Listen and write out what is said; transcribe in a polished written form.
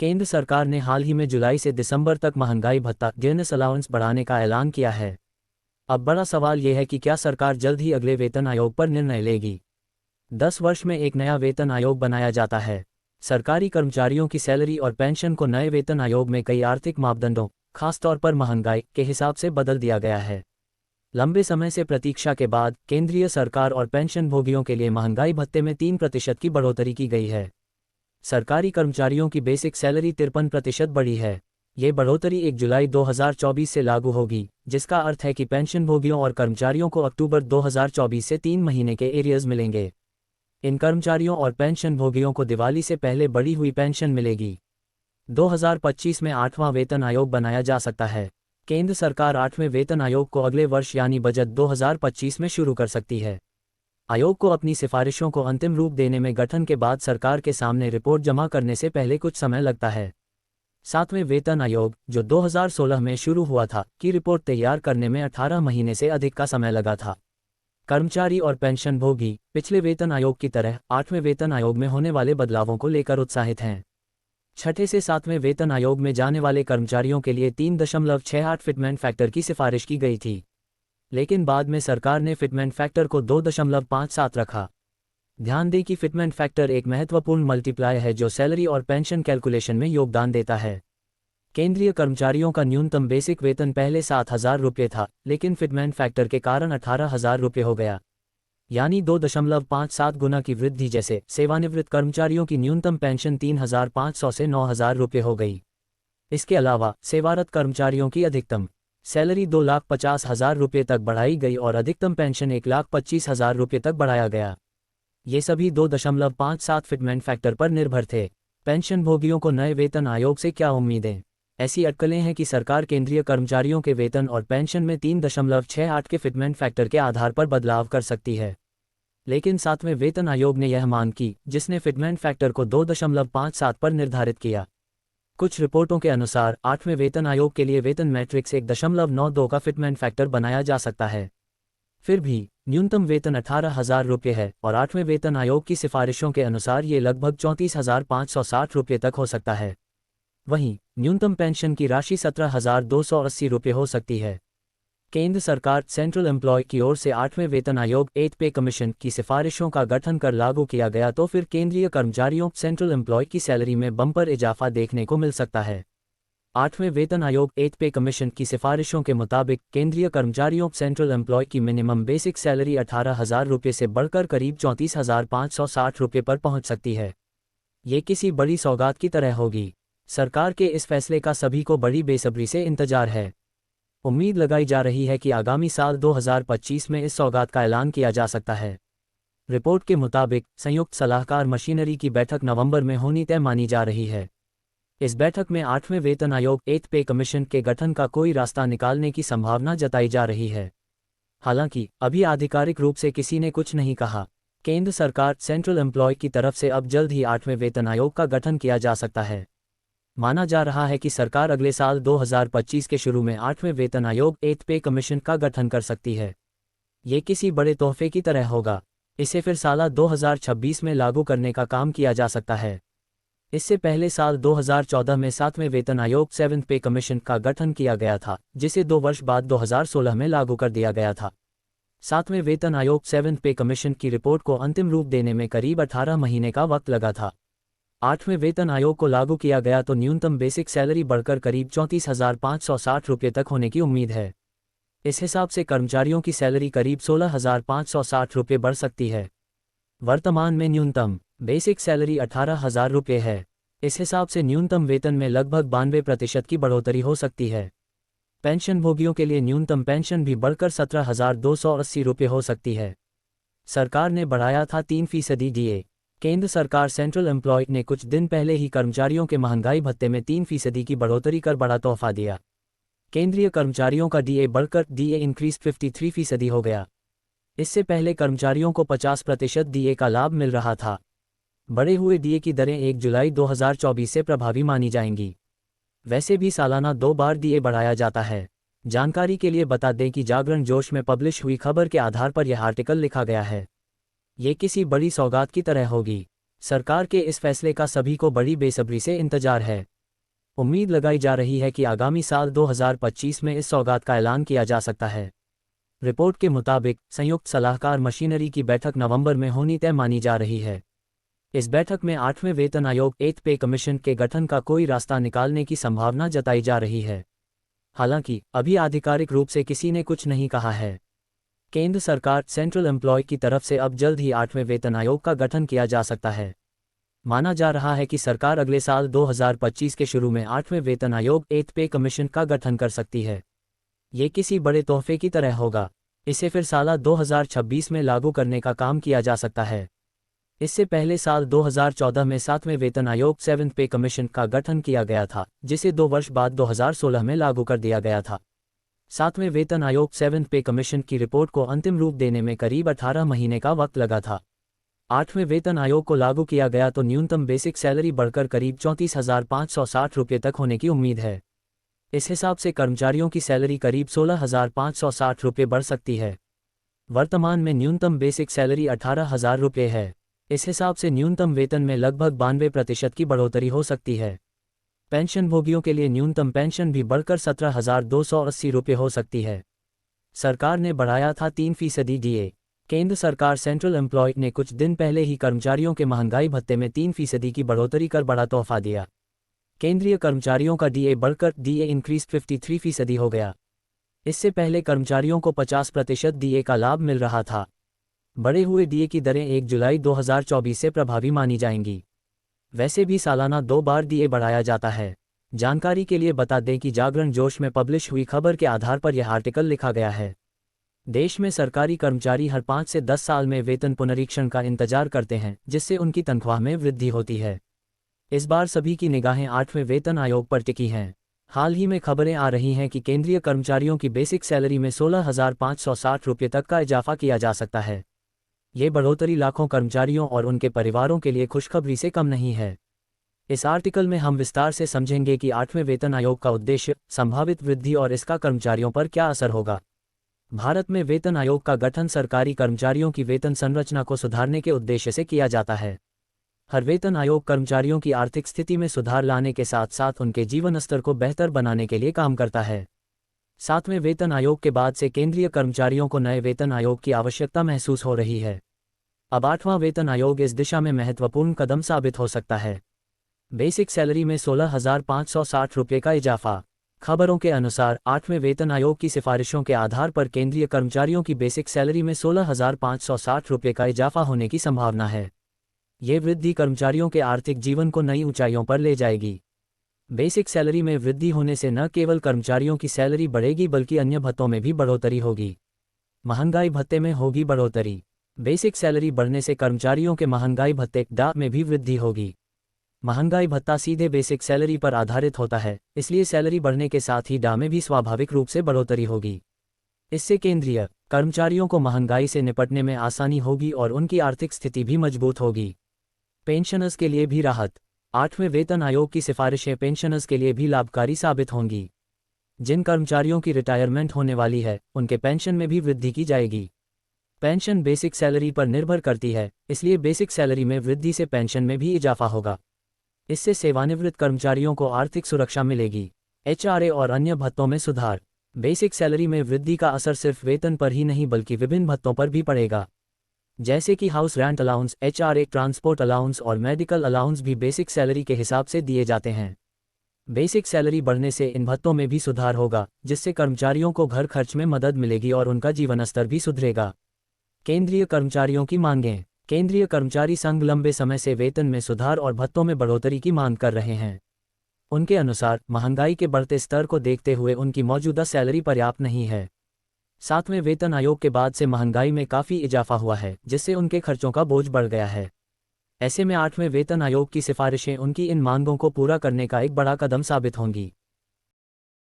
केंद्र सरकार ने हाल ही में जुलाई से दिसंबर तक महंगाई भत्ता गिरनेस अलाउंस बढ़ाने का ऐलान किया है। अब बड़ा सवाल यह है कि क्या सरकार जल्द ही अगले वेतन आयोग पर निर्णय लेगी। 10 वर्ष में एक नया वेतन आयोग बनाया जाता है। सरकारी कर्मचारियों की सैलरी और पेंशन को नए वेतन आयोग में कई आर्थिक मापदंडों, खासतौर पर महंगाई के हिसाब से बदल दिया गया है। लंबे समय से प्रतीक्षा के बाद केंद्रीय सरकार और पेंशन भोगियों के लिए महंगाई भत्ते में 3% की बढ़ोतरी की गई है। सरकारी कर्मचारियों की बेसिक सैलरी 53% बढ़ी है। ये बढ़ोतरी 1 जुलाई 2024 से लागू होगी, जिसका अर्थ है कि पेंशन भोगियों और कर्मचारियों को अक्टूबर 2024 से 3 महीने के एरियर्स मिलेंगे। इन कर्मचारियों और पेंशन भोगियों को दिवाली से पहले बढ़ी हुई पेंशन मिलेगी। 2025 में 8वां वेतन आयोग बनाया जा सकता है। केंद्र सरकार 8वें वेतन आयोग को अगले वर्ष यानी बजट 2025 में शुरू कर सकती है। आयोग को अपनी सिफारिशों को अंतिम रूप देने में गठन के बाद सरकार के सामने रिपोर्ट जमा करने से पहले कुछ समय लगता है। 7वें वेतन आयोग, जो 2016 में शुरू हुआ था, की रिपोर्ट तैयार करने में 18 महीने से अधिक का समय लगा था। कर्मचारी और पेंशन भोगी पिछले वेतन आयोग की तरह 8वें वेतन आयोग में होने वाले बदलावों को लेकर उत्साहित हैं। 6ठे से 7वें वेतन आयोग में जाने वाले कर्मचारियों के लिए 3.68 फिटमेंट फैक्टर की सिफारिश की गई थी, लेकिन बाद में सरकार ने फिटमेंट फैक्टर को 2.57 रखा। ध्यान दें कि फिटमेंट फैक्टर एक महत्वपूर्ण मल्टीप्लायर है जो सैलरी और पेंशन कैलकुलेशन में योगदान देता है। केंद्रीय कर्मचारियों का न्यूनतम बेसिक वेतन पहले 7,000 रुपये था, लेकिन फिटमेंट फैक्टर के कारण 18,000 रुपये हो गया, यानी 2.57 गुना की वृद्धि। जैसे सेवानिवृत्त कर्मचारियों की न्यूनतम पेंशन 3,500 से 9,000 रुपये हो गई। इसके अलावा सेवारत कर्मचारियों की अधिकतम सैलरी 2,50,000 रुपये तक बढ़ाई गई और अधिकतम पेंशन 1,25,000 रुपये तक बढ़ाया गया। ये सभी 2.57 फिटमेंट फैक्टर पर निर्भर थे। पेंशन भोगियों को नए वेतन आयोग से क्या उम्मीदें? ऐसी अटकलें हैं कि सरकार केंद्रीय कर्मचारियों के वेतन और पेंशन में 3.68 के फिटमेंट फैक्टर के आधार पर बदलाव कर सकती है। लेकिन 7वें वेतन आयोग ने यह मांग की, जिसने फिटमेंट फैक्टर को 2.57 पर निर्धारित किया। कुछ रिपोर्टों के अनुसार 8वें वेतन आयोग के लिए वेतन मैट्रिक्स 1.92 का फिटमेंट फैक्टर बनाया जा सकता है। फिर भी न्यूनतम वेतन 18,000 रुपये है और 8वें वेतन आयोग की सिफारिशों के अनुसार ये लगभग 34,560 रुपये तक हो सकता है। वहीं न्यूनतम पेंशन की राशि 17,280 रुपये हो सकती है। केंद्र सरकार सेंट्रल एम्प्लॉय की ओर से 8वें वेतन आयोग 8 पे कमीशन की सिफारिशों का गठन कर लागू किया गया तो फिर केंद्रीय कर्मचारियों सेंट्रल एम्प्लॉय की सैलरी में बम्पर इजाफा देखने को मिल सकता है। 8वें वेतन आयोग 8 पे कमीशन की सिफारिशों के मुताबिक केंद्रीय कर्मचारियों सेंट्रल एम्प्लॉय की मिनिमम बेसिक सैलरी 18,000 रुपये से बढ़कर करीब 34,560 रुपये पर पहुंच सकती है। ये किसी बड़ी सौगात की तरह होगी। सरकार के इस फैसले का सभी को बड़ी बेसब्री से इंतजार है। उम्मीद लगाई जा रही है कि आगामी साल 2025 में इस सौगात का ऐलान किया जा सकता है। रिपोर्ट के मुताबिक संयुक्त सलाहकार मशीनरी की बैठक नवंबर में होनी तय मानी जा रही है। इस बैठक में 8वें वेतन आयोग 8 पे कमीशन के गठन का कोई रास्ता निकालने की संभावना जताई जा रही है। हालांकि अभी आधिकारिक रूप से किसी ने कुछ नहीं कहा। केंद्र सरकार सेंट्रल एम्प्लॉय की तरफ से अब जल्द ही 8वें वेतन आयोग का गठन किया जा सकता है। माना जा रहा है कि सरकार अगले साल 2025 के शुरू में 8वें वेतन आयोग 8 पे कमीशन का गठन कर सकती है। ये किसी बड़े तोहफे की तरह होगा। इसे फिर साल 2026 में लागू करने का काम किया जा सकता है। इससे पहले साल 2014 में 7वें वेतन आयोग 7th पे कमीशन का गठन किया गया था, जिसे 2 वर्ष बाद 2016 में लागू कर दिया गया था। 7वें वेतन आयोग 7th पे कमीशन की रिपोर्ट को अंतिम रूप देने में करीब 18 महीने का वक्त लगा था। 8वें वेतन आयोग को लागू किया गया तो न्यूनतम बेसिक सैलरी बढ़कर करीब 34,560 रुपये तक होने की उम्मीद है। इस हिसाब से कर्मचारियों की सैलरी करीब 16,560 रुपये बढ़ सकती है। वर्तमान में न्यूनतम बेसिक सैलरी 18,000 रुपये है। इस हिसाब से न्यूनतम वेतन में लगभग 92% की बढ़ोतरी हो सकती है। पेंशन भोगियों के लिए न्यूनतम पेंशन भी बढ़कर 17,280 रुपये हो सकती है। सरकार ने बढ़ाया था 3% डीए। केंद्र सरकार सेंट्रल एम्प्लॉय ने कुछ दिन पहले ही कर्मचारियों के महंगाई भत्ते में 3% की बढ़ोतरी कर बड़ा तोहफा दिया। केंद्रीय कर्मचारियों का डीए बढ़कर डीए इंक्रीज 53% हो गया। इससे पहले कर्मचारियों को 50% डीए का लाभ मिल रहा था। बढ़े हुए डीए की दरें 1 जुलाई 2024 से प्रभावी मानी जाएंगी। वैसे भी सालाना 2 बार डीए बढ़ाया जाता है। जानकारी के लिए बता दें कि जागरण जोश में पब्लिश हुई खबर के आधार पर यह आर्टिकल लिखा गया है। ये किसी बड़ी सौगात की तरह होगी। सरकार के इस फैसले का सभी को बड़ी बेसब्री से इंतजार है। उम्मीद लगाई जा रही है कि आगामी साल 2025 में इस सौगात का ऐलान किया जा सकता है। रिपोर्ट के मुताबिक संयुक्त सलाहकार मशीनरी की बैठक नवंबर में होनी तय मानी जा रही है। इस बैठक में 8वें वेतन आयोग 8th पे कमीशन के गठन का कोई रास्ता निकालने की संभावना जताई जा रही है। हालांकि अभी आधिकारिक रूप से किसी ने कुछ नहीं कहा है। केंद्र सरकार सेंट्रल एम्प्लॉय की तरफ से अब जल्द ही 8वें वेतन आयोग का गठन किया जा सकता है। माना जा रहा है कि सरकार अगले साल 2025 के शुरू में 8वें वेतन आयोग 8th पे कमीशन का गठन कर सकती है। ये किसी बड़े तोहफे की तरह होगा। इसे फिर साल 2026 में लागू करने का काम किया जा सकता है। इससे पहले साल 2014 में 7वें वेतन आयोग 7th पे कमीशन का गठन किया गया था, जिसे 2 वर्ष बाद 2016 में लागू कर दिया गया था। 7वें वेतन आयोग 7th पे कमीशन की रिपोर्ट को अंतिम रूप देने में करीब 18 महीने का वक्त लगा था। 8वें वेतन आयोग को लागू किया गया तो न्यूनतम बेसिक सैलरी बढ़कर करीब 34,560 रुपये तक होने की उम्मीद है। इस हिसाब से कर्मचारियों की सैलरी करीब 16,560 रुपये बढ़ सकती है। वर्तमान में न्यूनतम बेसिक सैलरी 18,000 रुपये है। इस हिसाब से न्यूनतम वेतन में लगभग 92% की बढ़ोतरी हो सकती है। पेंशन भोगियों के लिए न्यूनतम पेंशन भी बढ़कर 17,280 रुपये हो सकती है। सरकार ने बढ़ाया था 3% डीए। केंद्र सरकार सेंट्रल एम्प्लॉय ने कुछ दिन पहले ही कर्मचारियों के महंगाई भत्ते में 3% की बढ़ोतरी कर बड़ा तोहफा दिया। केंद्रीय कर्मचारियों का डीए बढ़कर डीए इंक्रीज 53% हो गया। इससे पहले कर्मचारियों को 50% डीए का लाभ मिल रहा था। बढ़े हुए डीए की दरें 1 जुलाई 2024 से प्रभावी मानी जाएंगी। वैसे भी सालाना 2 बार डीए बढ़ाया जाता है। जानकारी के लिए बता दें कि जागरण जोश में पब्लिश हुई खबर के आधार पर यह आर्टिकल लिखा गया है। देश में सरकारी कर्मचारी हर 5 से 10 साल में वेतन पुनरीक्षण का इंतजार करते हैं, जिससे उनकी तनख्वाह में वृद्धि होती है। इस बार सभी की निगाहें 8वें वेतन आयोग पर टिकी हैं। हाल ही में खबरें आ रही हैं कि केंद्रीय कर्मचारियों की बेसिक सैलरी में 16,560 रुपये तक का इजाफा किया जा सकता है। ये बढ़ोतरी लाखों कर्मचारियों और उनके परिवारों के लिए खुशखबरी से कम नहीं है। इस आर्टिकल में हम विस्तार से समझेंगे कि 8वें वेतन आयोग का उद्देश्य, संभावित वृद्धि और इसका कर्मचारियों पर क्या असर होगा। भारत में वेतन आयोग का गठन सरकारी कर्मचारियों की वेतन संरचना को सुधारने के उद्देश्य से किया जाता है। हर वेतन आयोग कर्मचारियों की आर्थिक स्थिति में सुधार लाने के साथ साथ उनके जीवन स्तर को बेहतर बनाने के लिए काम करता है। 7वें वेतन आयोग के बाद से केंद्रीय कर्मचारियों को नए वेतन आयोग की आवश्यकता महसूस हो रही है। अब 8वां वेतन आयोग इस दिशा में महत्वपूर्ण कदम साबित हो सकता है। बेसिक सैलरी में 16,560 रुपये का इजाफा। खबरों के अनुसार 8वें वेतन आयोग की सिफारिशों के आधार पर केंद्रीय कर्मचारियों की बेसिक सैलरी में 16,560 रुपये का इजाफा होने की संभावना है। ये वृद्धि कर्मचारियों के आर्थिक जीवन को नई ऊंचाइयों पर ले जाएगी। बेसिक सैलरी में वृद्धि होने से न केवल कर्मचारियों की सैलरी बढ़ेगी बल्कि अन्य भत्तों में भी बढ़ोतरी होगी। महंगाई भत्ते में होगी बढ़ोतरी। बेसिक सैलरी बढ़ने से कर्मचारियों के महंगाई भत्ते डा में भी वृद्धि होगी। महंगाई भत्ता सीधे बेसिक सैलरी पर आधारित होता है, इसलिए सैलरी बढ़ने के साथ ही डा में भी स्वाभाविक रूप से बढ़ोतरी होगी। इससे केंद्रीय कर्मचारियों को महंगाई से निपटने में आसानी होगी और उनकी आर्थिक स्थिति भी मजबूत होगी। पेंशनर्स के लिए भी राहत। 8वें वेतन आयोग की सिफारिशें पेंशनर्स के लिए भी लाभकारी साबित होंगी। जिन कर्मचारियों की रिटायरमेंट होने वाली है, उनके पेंशन में भी वृद्धि की जाएगी। पेंशन बेसिक सैलरी पर निर्भर करती है, इसलिए बेसिक सैलरी में वृद्धि से पेंशन में भी इजाफा होगा। इससे सेवानिवृत्त कर्मचारियों को आर्थिक सुरक्षा मिलेगी। एचआरए और अन्य भत्तों में सुधार। बेसिक सैलरी में वृद्धि का असर सिर्फ वेतन पर ही नहीं बल्कि विभिन्न भत्तों पर भी पड़ेगा, जैसे कि house rent allowance, HRA, transport allowance और मेडिकल अलाउंस भी बेसिक सैलरी के हिसाब से दिए जाते हैं। बेसिक सैलरी बढ़ने से इन भत्तों में भी सुधार होगा, जिससे कर्मचारियों को घर खर्च में मदद मिलेगी और उनका जीवन स्तर भी सुधरेगा। केंद्रीय कर्मचारियों की मांगें। केंद्रीय कर्मचारी संघ लंबे समय से वेतन में सुधार और भत्तों में बढ़ोतरी की मांग कर रहे हैं। उनके अनुसार महंगाई के बढ़ते स्तर को देखते हुए उनकी मौजूदा सैलरी पर्याप्त नहीं है। 7वें वेतन आयोग के बाद से महंगाई में काफ़ी इजाफा हुआ है, जिससे उनके खर्चों का बोझ बढ़ गया है। ऐसे में 8वें वेतन आयोग की सिफारिशें उनकी इन मांगों को पूरा करने का एक बड़ा कदम साबित होंगी।